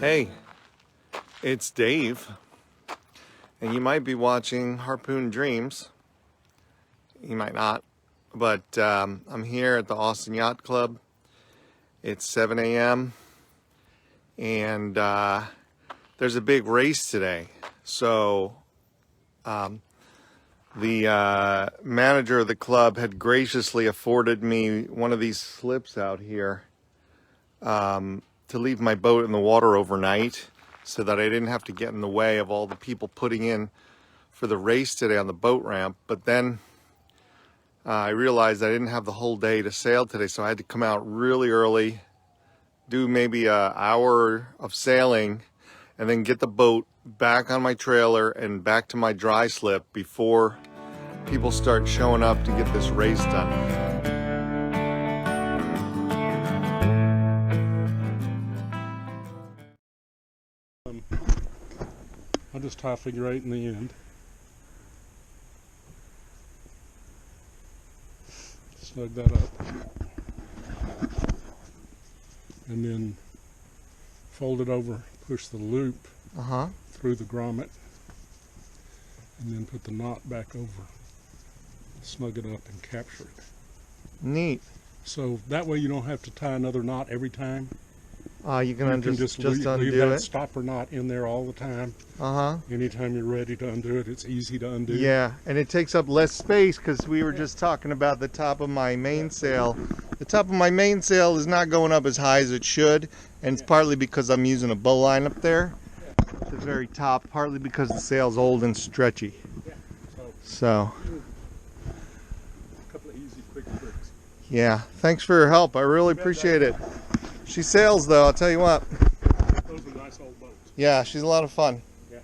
Hey, it's Dave, and you might be watching Harpoon Dreams. You might not, but I'm here at the Austin Yacht Club. It's 7 a.m. and there's a big race today. So the manager of the club had graciously afforded me one of these slips out here to leave my boat in the water overnight so that I didn't have to get in the way of all the people putting in for the race today on the boat ramp. But then I realized I didn't have the whole day to sail today, so I had to come out really early, do maybe an hour of sailing, and then get the boat back on my trailer and back to my dry slip before people start showing up to get this race done. I'll just tie figure 8 in the end. Snug that up. And then fold it over, push the loop through the grommet, and then put the knot back over. Snug it up and capture it. Neat. So that way you don't have to tie another knot every time. You can just leave undo that it. stopper knot in there all the time. Anytime you're ready to undo it, it's easy to undo. Yeah, and it takes up less space because we were just talking about the top of my mainsail. The top of my mainsail is not going up as high as it should, and it's partly because I'm using a bowline up there at the very top, partly because the sail's old and stretchy. So, a couple of easy, quick tricks. Yeah, thanks for your help. I really appreciate it. She sails, though, I'll tell you what. Those are nice old boats. Yeah, she's a lot of fun. Yeah.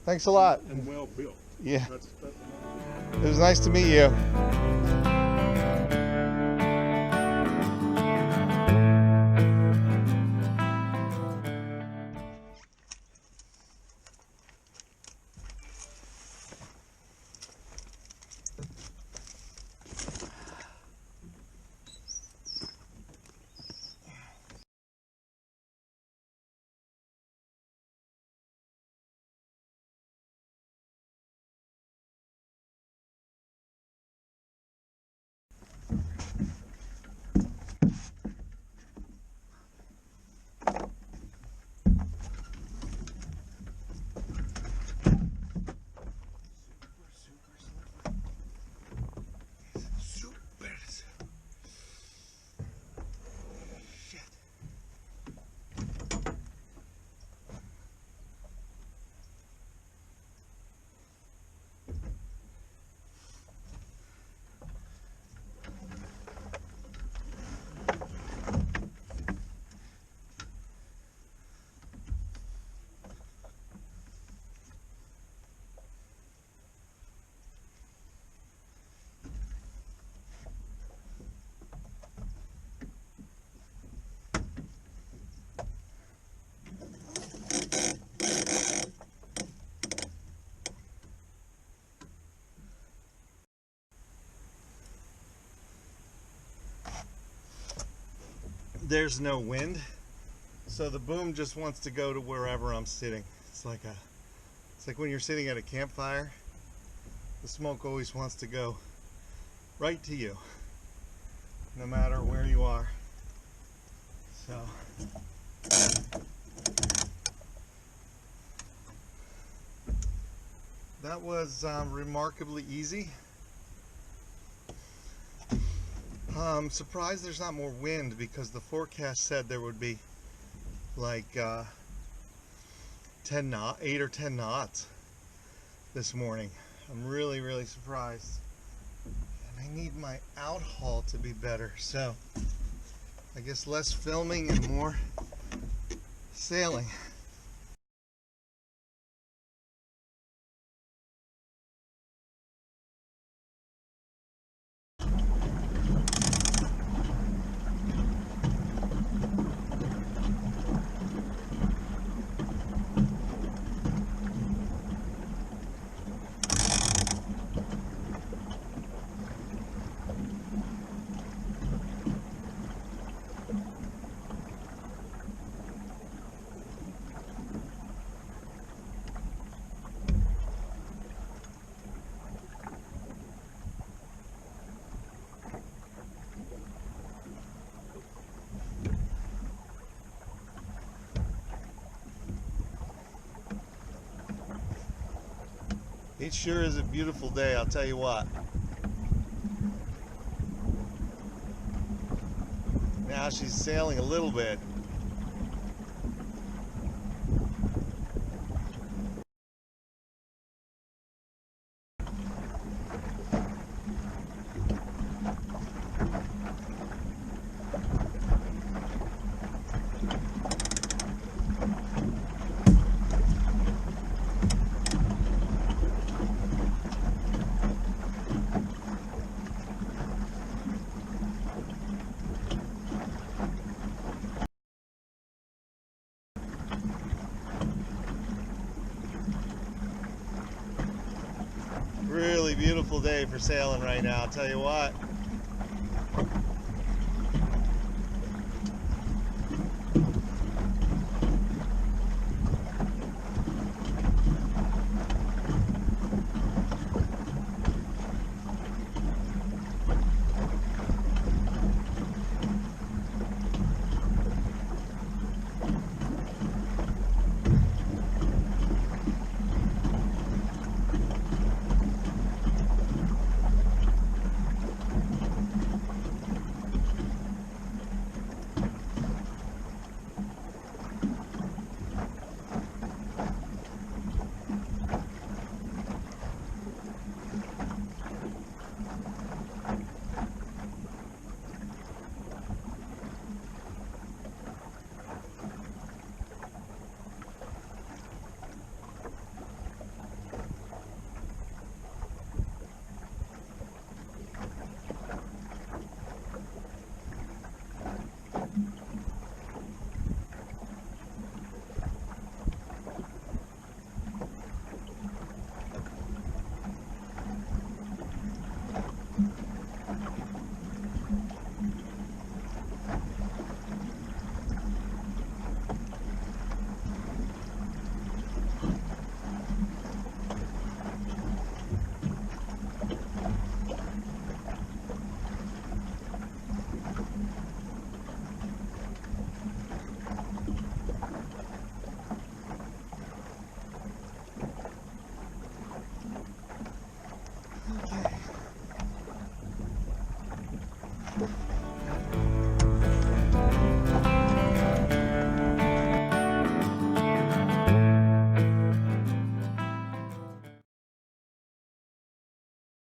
Thanks a lot. And well built. Yeah. That's It was nice to meet you. There's no wind, so the boom just wants to go to wherever I'm sitting. It's like when you're sitting at a campfire, the smoke always wants to go right to you, no matter where you are. So that was remarkably easy. I'm surprised there's not more wind because the forecast said there would be like 8 or 10 knots this morning. I'm really surprised. And I need my out haul to be better, so I guess less filming and more sailing. It sure is a beautiful day, I'll tell you what. Now she's sailing a little bit. Really beautiful day for sailing right now, I'll tell you what. Okay.